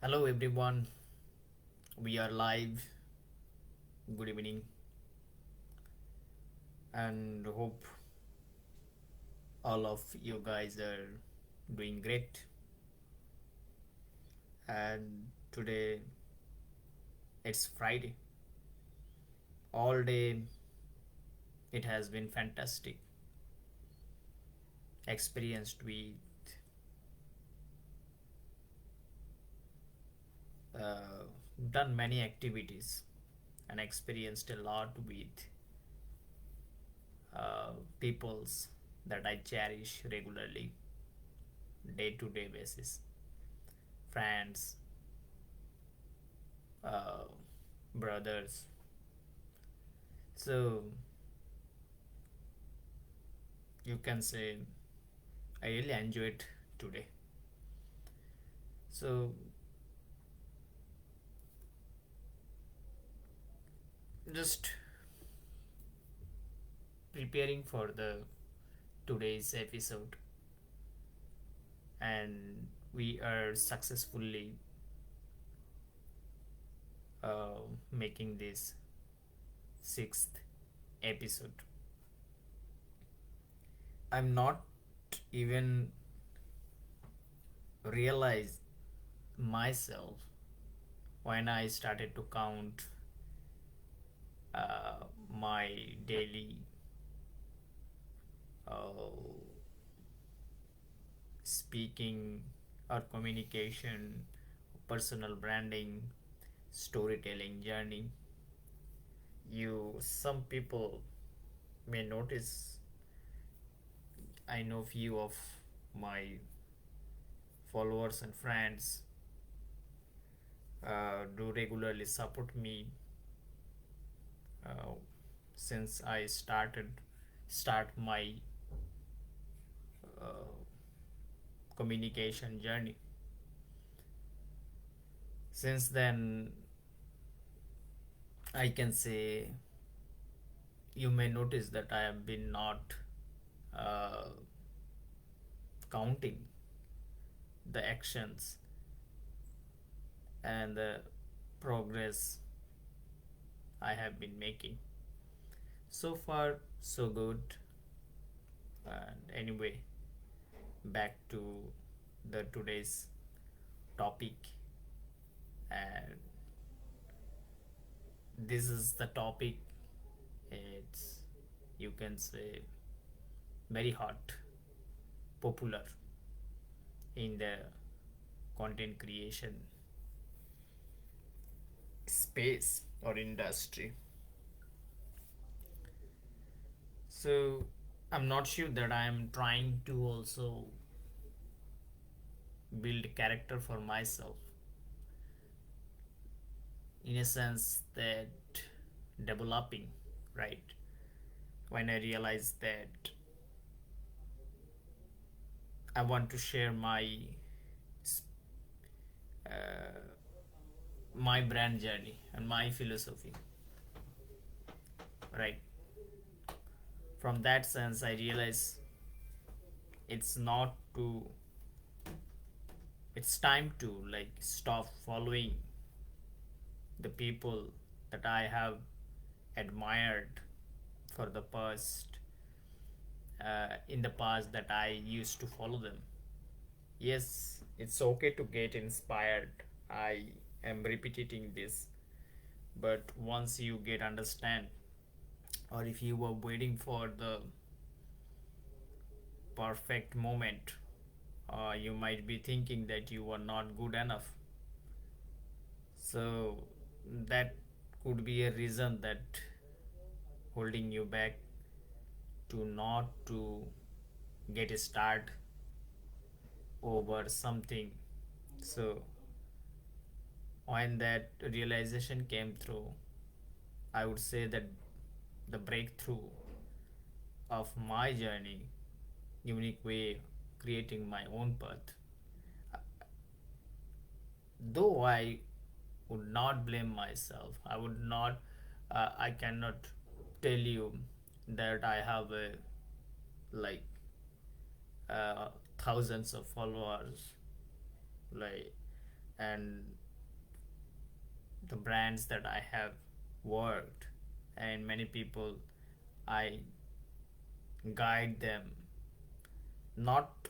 Hello everyone, we are live. Good evening, and hope all of you guys are doing great. And today it's Friday. All day it has been fantastic. Experienced with uh, done many activities and experienced a lot with peoples that I cherish regularly, day to day basis, friends, uh, brothers. So you can say I really enjoyed today. So just preparing for the today's episode, and we are successfully making this sixth episode. I'm not even realize myself when I started to count my daily uh, speaking or communication, personal branding, storytelling journey. You, some people may notice. I know few of my followers and friends do regularly support me uh, since I start my uh, communication journey. Since then, I can say you may notice that I have been not uh, counting the actions and the progress I have been making. So far, so good. And anyway, back to the today's topic, and this is the topic. It's, you can say, very hot, popular in the content creation space or industry. So I'm not sure that I am trying to also build character for myself, in a sense that developing, right? When I realized that I want to share my brand journey and my philosophy, right? From that sense, I realize it's not to it's time to like stop following the people that I have admired for the past in the past, that I used to follow them. Yes, it's okay to get inspired. I am repeating this, but once you get understand, or if you were waiting for the perfect moment, you might be thinking that you were not good enough. So that could be a reason that holding you back to not to get a start over something. So when that realization came through, I would say that the breakthrough of my journey, unique way creating my own path. Though I would not blame myself, I would not, I cannot tell you that I have a like thousands of followers, like and the brands that I have worked, and many people, I guide them. Not,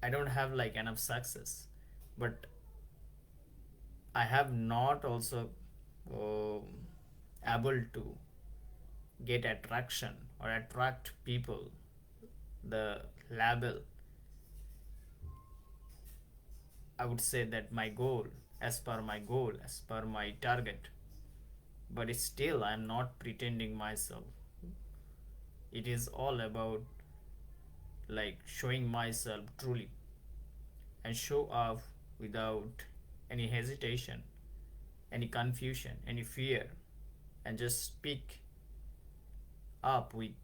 I don't have like enough success, but I have not also able to get attraction or attract people, the label. I would say that my goal, as per my target, but still I'm not pretending myself. It is all about like showing myself truly and show off without any hesitation, any confusion, any fear, and just speak up with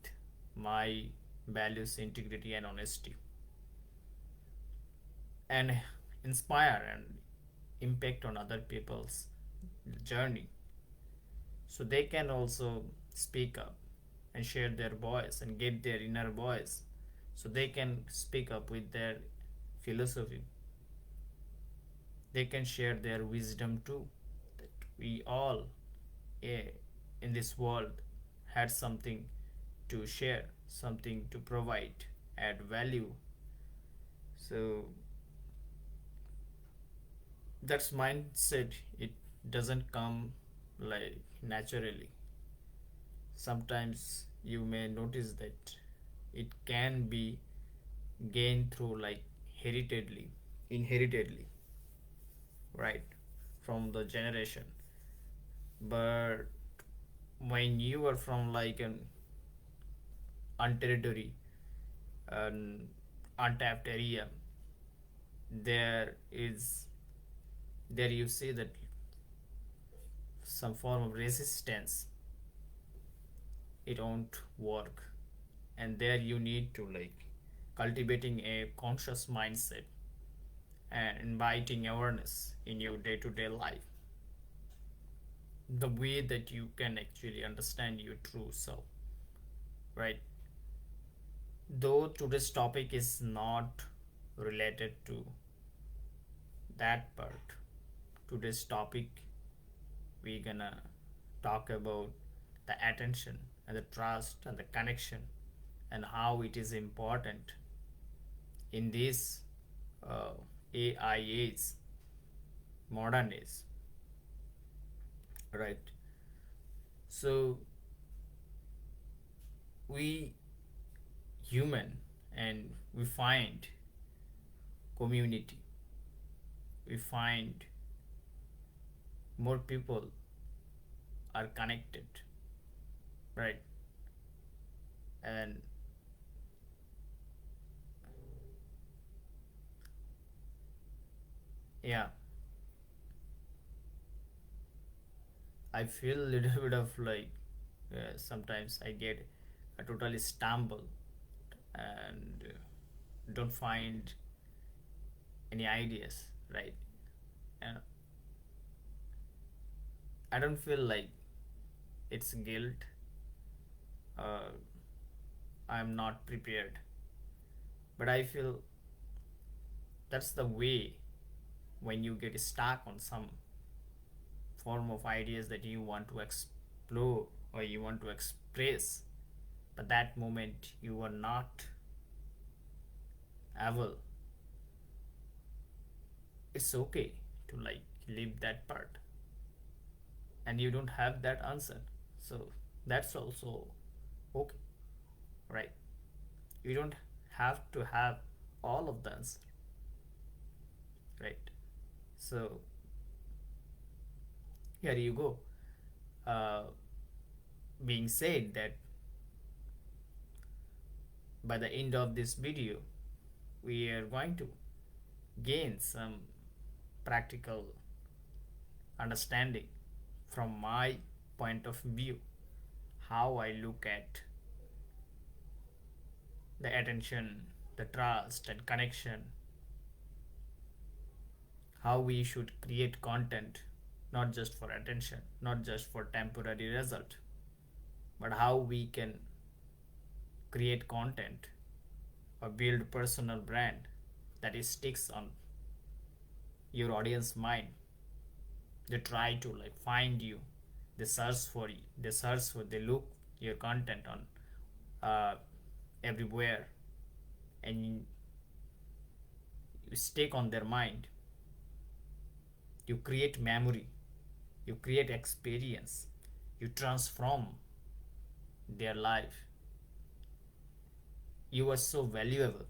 my values, integrity, and honesty, and inspire and impact on other people's journey, so they can also speak up and share their voice and get their inner voice, so they can speak up with their philosophy. They can share their wisdom too, that we all, eh, in this world, had something to share, something to provide, add value. So that's mindset. It doesn't come like naturally. Sometimes you may notice that it can be gained through like heritedly, inheritedly, right, from the generation. But when you are from like an unterritory, an untapped area, there is, there you see that some form of resistance, it won't work, and there you need to like cultivating a conscious mindset and inviting awareness in your day-to-day life, the way that you can actually understand your true self, right? Though today's topic is not related to that part, today's topic we're gonna talk about the attention and the trust and the connection, and how it is important in this uh, AI age, modern age, right? So we human, and we find community, we find more people are connected, right? And yeah, I feel a little bit of like, sometimes I get a totally stumble and don't find any ideas, right? And I don't feel like it's guilt. uh, I'm not prepared, but I feel that's the way. When you get stuck on some form of ideas that you want to explore or you want to express, but that moment you are not able, it's okay to like leave that part, and you don't have that answer, so that's also okay, right? You don't have to have all of the answer, right? So here you go. uh, Being said that, by the end of this video we are going to gain some practical understanding from my point of view, how I look at the attention, the trust, and connection, how we should create content, not just for attention, not just for temporary result, but how we can create content or build personal brand that is sticks on your audience mind. They try to like find you, they search for you, they look your content on uh, everywhere, and you stick on their mind. You create memory, you create experience, you transform their life. You are so valuable,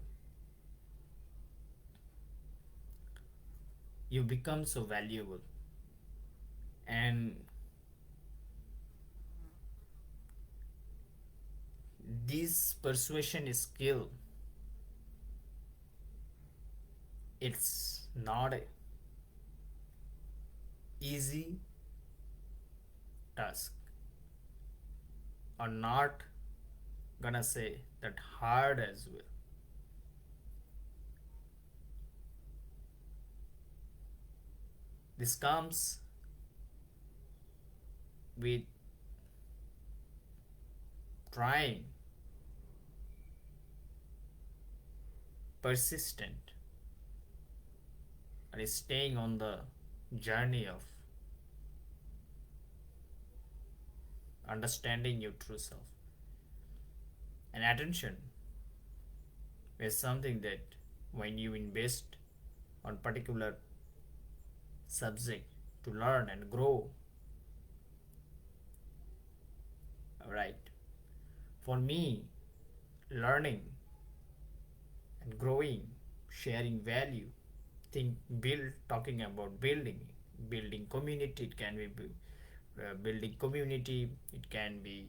you become so valuable. And this persuasion skill, it's not a easy task, or not gonna say that hard as well. This comes with trying, persistent, and staying on the journey of understanding your true self. And attention is something that when you invest on particular subject to learn and grow, right? For me, learning and growing, sharing value, think build talking about building community. It can be building community. It can be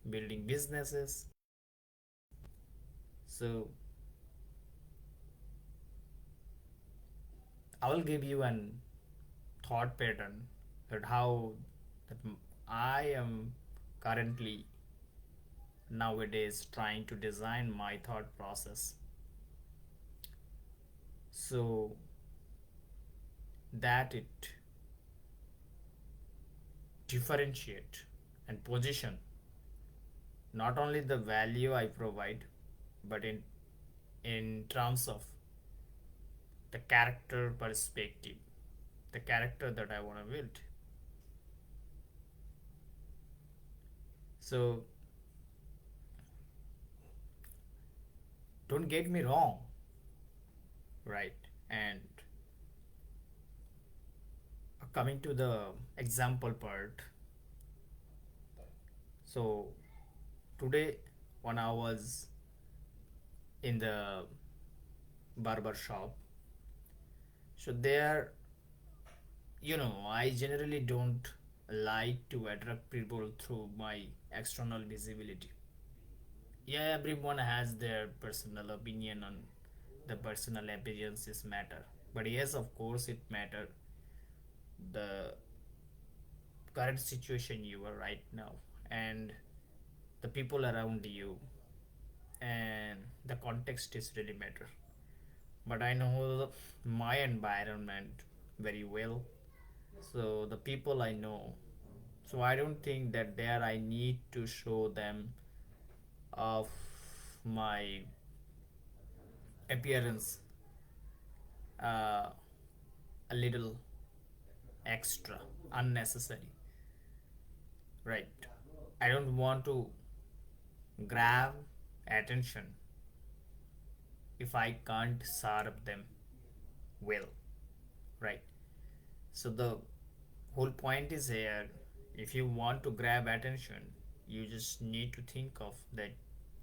building businesses. So I will give you an thought pattern that how that I am currently nowadays trying to design my thought process, so that it differentiate and position not only the value I provide, but in terms of the character perspective, the character that I want to build. So don't get me wrong, right? And coming to the example part, so today when I was in the barber shop, so there, I generally don't like to attract people through my external visibility. Yeah, everyone has their personal opinion on the personal appearances matter, but yes, of course it matter the current situation you are right now, and the people around you, and the context is really matter. But I know my environment very well, so the people I know, so I don't think that there I need to show them of my appearance uh, a little extra, unnecessary, right? I don't want to grab attention if I can't serve them well, right? So the whole point is here, if you want to grab attention, you just need to think of that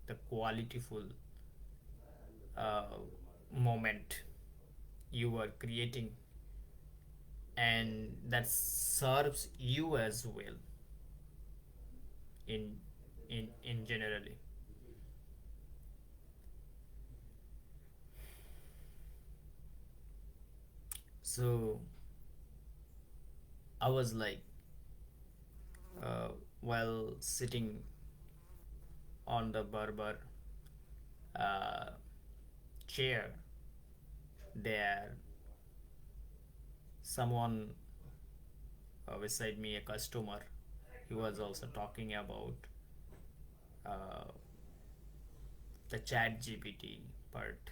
the qualityful uh, moment you are creating, and that serves you as well in in generally. So I was like, uh, while sitting on the barber uh, chair there, someone beside me, a customer, he was also talking about uh, the chat GPT part.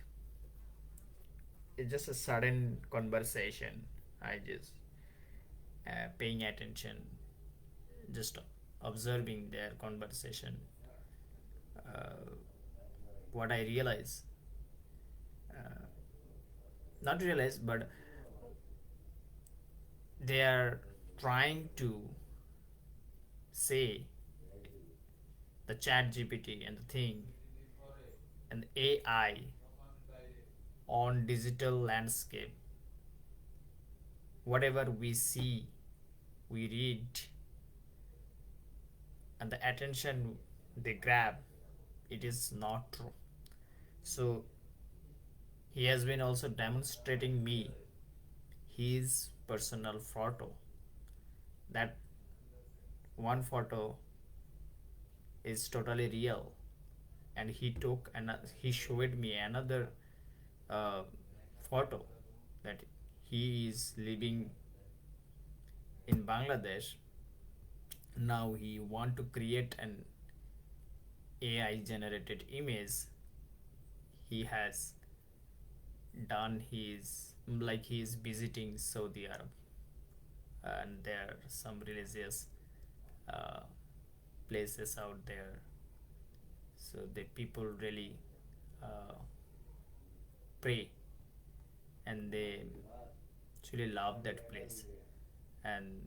It's just a sudden conversation, I just paying attention, just observing their conversation. Uh, what I realize, not realize, but they are trying to say the chat GPT and the thing and AI on digital landscape. Whatever we see, we read, and the attention they grab, it is not true. So he has been also demonstrating me his personal photo. That one photo is totally real, and he showed me another uh, photo that he is living in Bangladesh. Now he want to create an AI generated image. He has done his, like he is visiting Saudi Arab, and there are some religious uh, places out there. So the people really uh, pray, and they actually love that place, and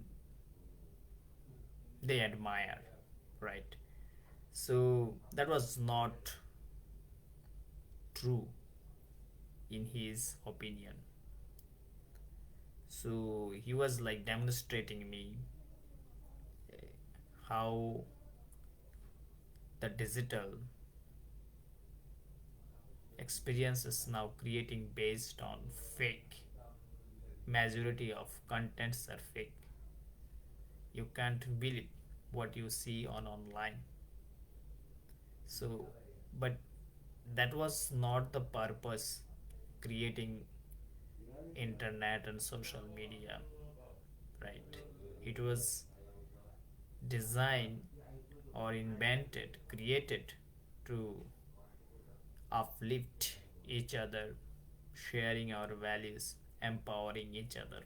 they admire, right? So that was not true in his opinion. So he was like demonstrating me how the digital experience is now creating based on fake. Majority of contents are fake. You can't believe what you see on online. So, but that was not the purpose creating internet and social media, right? It was designed or invented, created to uplift each other, sharing our values, empowering each other.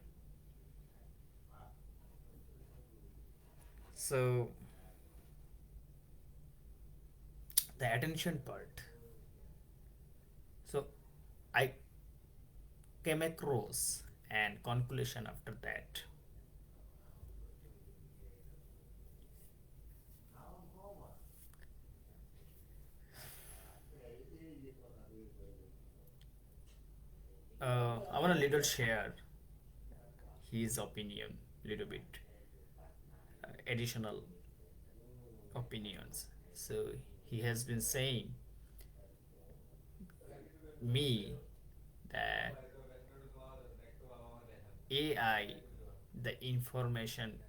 So the attention part. So I came across and conclusion after that. I want to little share his opinion, little bit additional opinions. So he has been saying me that AI, the information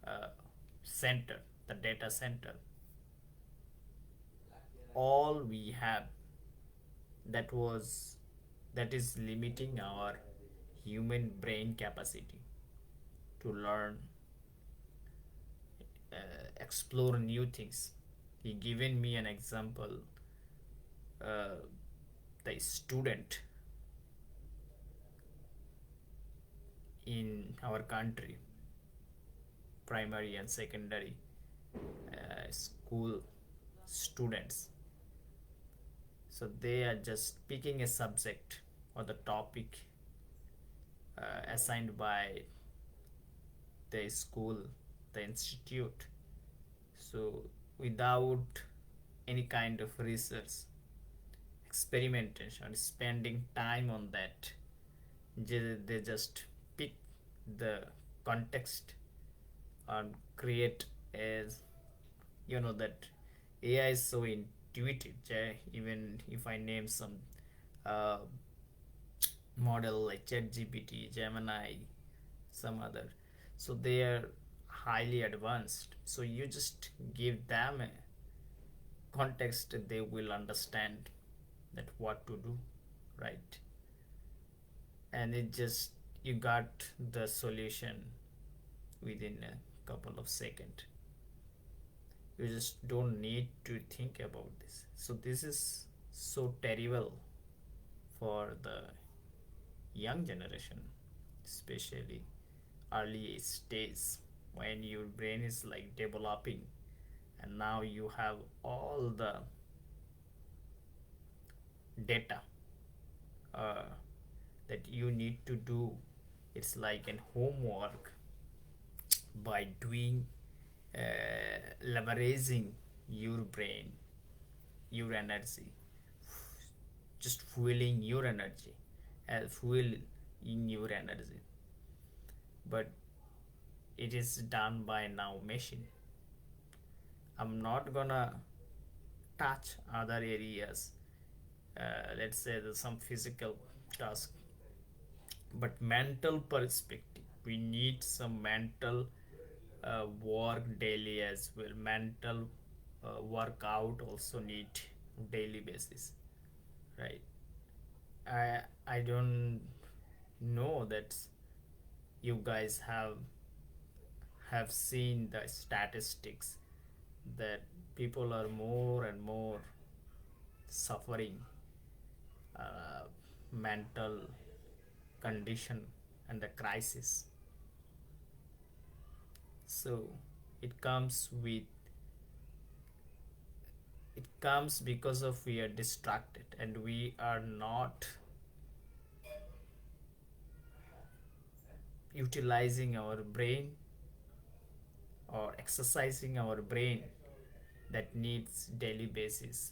uh, center, the data center, all we have, that was that is limiting our human brain capacity to learn, explore new things. He given me an example. uh, the student in our country, primary and secondary school students, so they are just picking a subject or the topic assigned by the school, the institute. So without any kind of research, experimentation, spending time on that, they just pick the context and create as, you know, that AI is so intuitive. Even if I name some uh, model like ChatGPT, Gemini, some other, so they are highly advanced. So you just give them a context, they will understand that what to do, right? And it just, you got the solution within a couple of seconds. You just don't need to think about this. So this is so terrible for the young generation, especially early stage when your brain is like developing, and now you have all the data uh, that you need to do. It's like an homework by doing, leveraging your brain, your energy, just fueling your energy, fuel in your energy. But it is done by now machine. I'm not gonna touch other areas. Let's say there's some physical task, but mental perspective, we need some mental work daily as well. Mental workout also need daily basis, right? I don't know that you guys have seen the statistics that people are more and more suffering uh, mental condition and the crisis. So it comes with it comes because of we are distracted and we are not utilizing our brain or exercising our brain that needs daily basis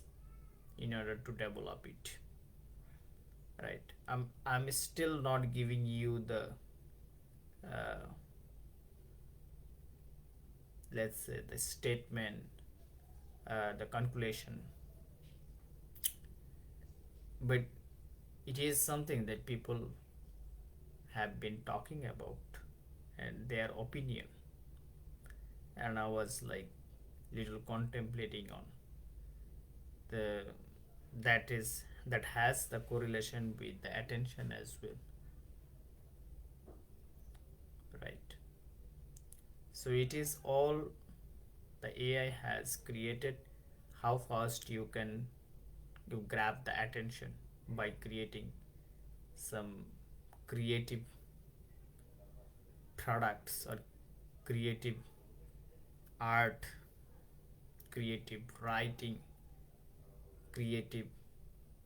in order to develop it, right? I'm still not giving you the uh, let's say the statement, the conclusion, but it is something that people have been talking about and their opinion, and I was like little contemplating on the that has the correlation with the attention as well, right? So it is all the AI has created, how fast you grab the attention by creating some creative products or creative art, creative writing, creative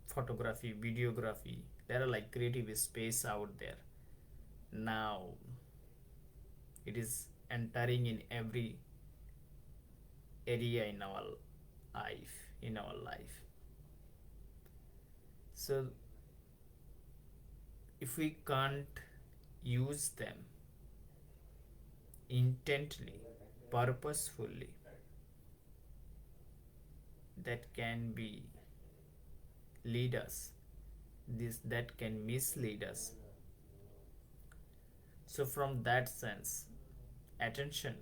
photography, videography. There are like creative space out there. Now it is entering in every area in our life. So if we can't use them intently, purposefully, that can be lead us, this that can mislead us. So from that sense, attention,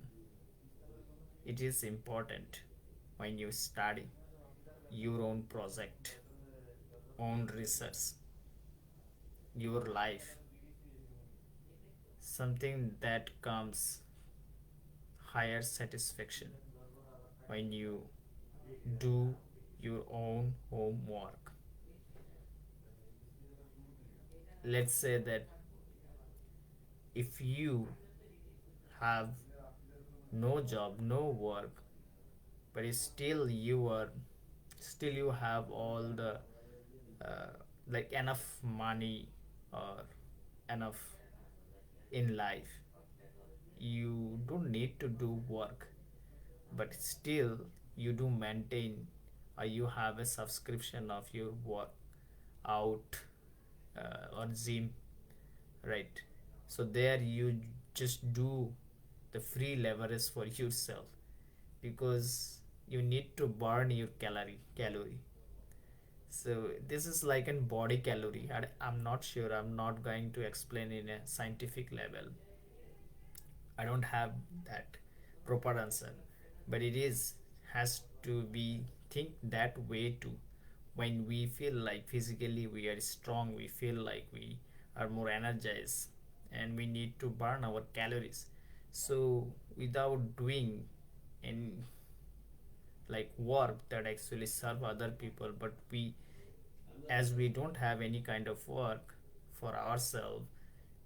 it is important when you study your own project, own research, your life, something that comes higher satisfaction when you do your own homework. Let's say that if you have no job, no work, but still you have all the uh, like enough money or enough in life, you don't need to do work, but still you do maintain or you have a subscription of your work out or gym, right? So there you just do the free leverage for yourself because you need to burn your calorie. So this is like a body calorie. I'm not sure, I'm not going to explain in a scientific level. I don't have that proper answer, but it is has to be think that way too. When we feel like physically we are strong, we feel like we are more energized, and we need to burn our calories. So without doing any like work that actually serve other people, but we as we don't have any kind of work for ourselves,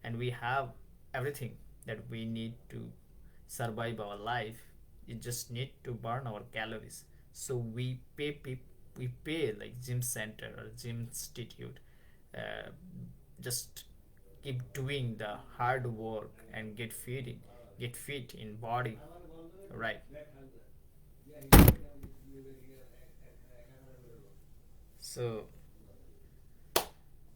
and we have everything that we need to survive our life. You just need to burn our calories. So we pay like gym center or gym institute, uh, just keep doing the hard work and get fit in body, right? So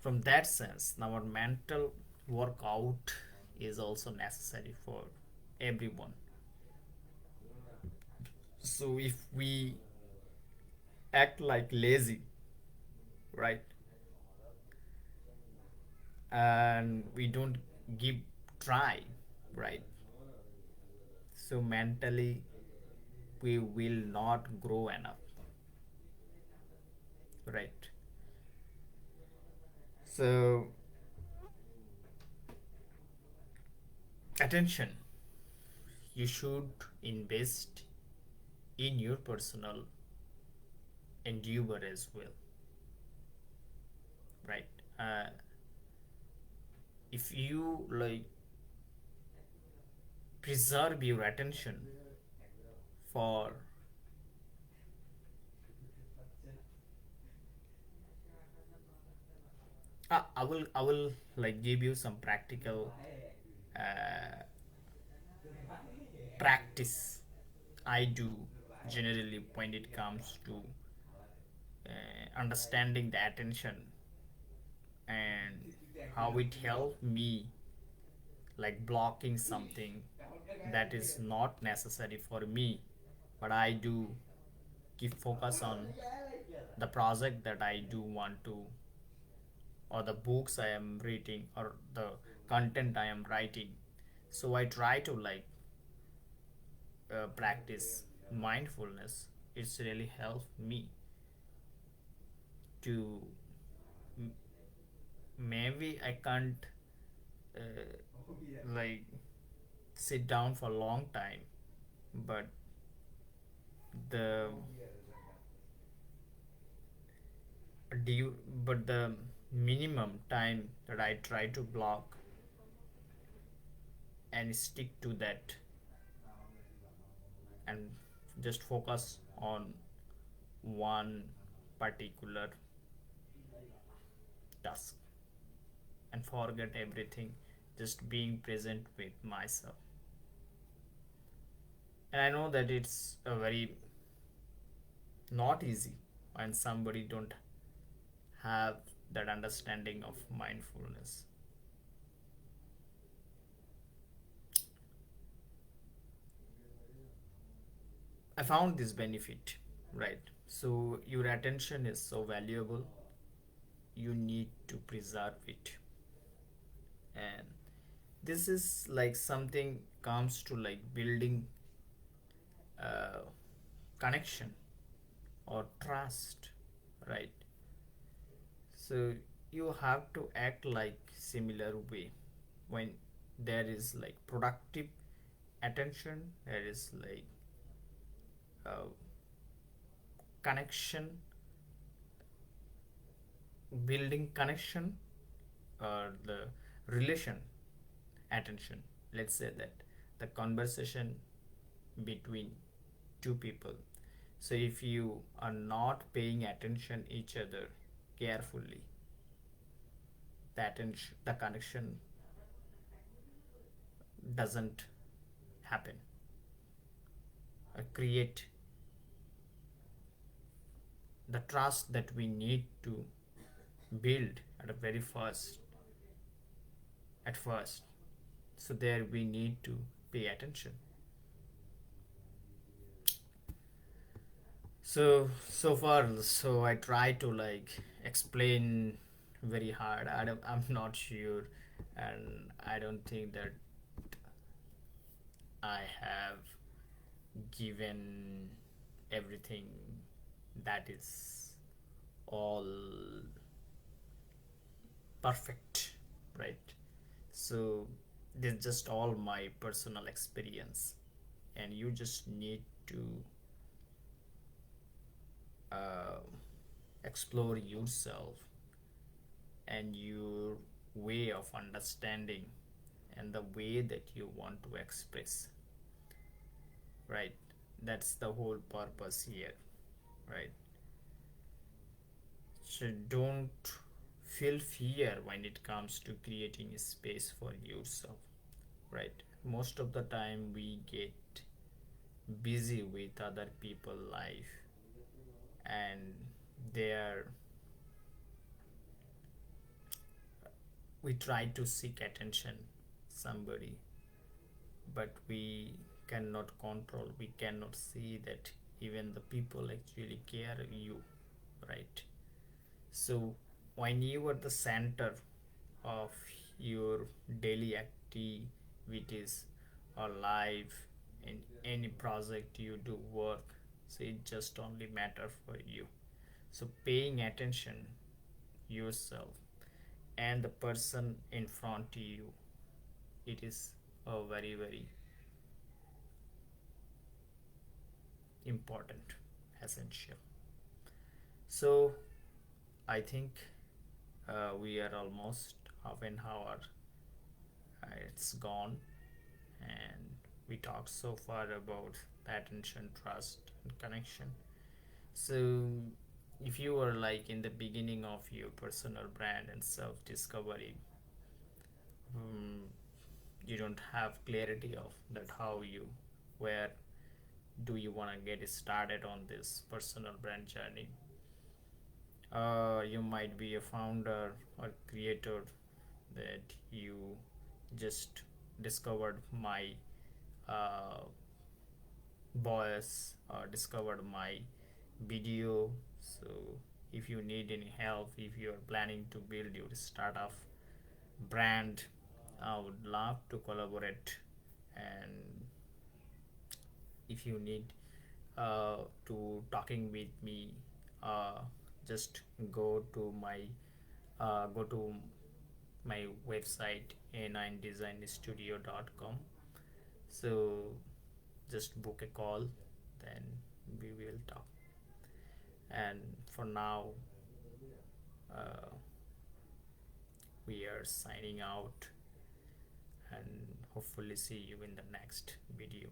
from that sense, our mental workout is also necessary for everyone. So if we act like lazy, right, and we don't give try, right, so mentally we will not grow enough, right? So attention, you should invest in your personal endeavor as well, right? If you like preserve your attention for I will like give you some practical uh, practice I do generally when it comes to understanding the attention and how it helped me like blocking something that is not necessary for me, but I do keep focus on the project that I do want to, or the books I am reading, or the content I am writing. So I try to like practice mindfulness. It's really helped me to maybe I can't like sit down for a long time, but the but the minimum time that I try to block and stick to that and just focus on one particular task and forget everything, just being present with myself. And I know that it's a very not easy when somebody don't have that understanding of mindfulness. I found this benefit, right? So your attention is so valuable, you need to preserve it. And this is like something comes to like building uh, connection or trust, right? So you have to act like similar way when there is like productive attention, there is like uh, connection, building connection, or the relation attention. Let's say that the conversation between two people. So if you are not paying attention each other carefully, the attention, the connection doesn't happen or create the trust that we need to build at a very first. So there we need to pay attention. So far, so I try to like explain very hard. I'm not sure, and I don't think that I have given everything that is all perfect, right? So this is just all my personal experience, and you just need to uh, explore yourself and your way of understanding and the way that you want to express, right? That's the whole purpose here, right? So don't feel fear when it comes to creating a space for yourself, right? Most of the time we get busy with other people life, and there we try to seek attention somebody, but we cannot control, we cannot see that even the people actually care you, right? So when you are the center of your daily activities or life in any project you do work, so it just only matter for you. So paying attention yourself and the person in front of you, it is a very very important, essential. So I think we are almost half an hour, it's gone, and we talked so far about attention, trust, and connection. So if you are like in the beginning of your personal brand and self discovery, um, you don't have clarity of that how you, where do you want to get started on this personal brand journey. You might be a founder or creator that you just discovered my uh, voice or discovered my video. So if you need any help, if you are planning to build your startup brand, I would love to collaborate. And if you need to talking with me, uh, just go to my website a9designstudio.com. So just book a call, then we will talk. And for now, uh, we are signing out, and hopefully see you in the next video.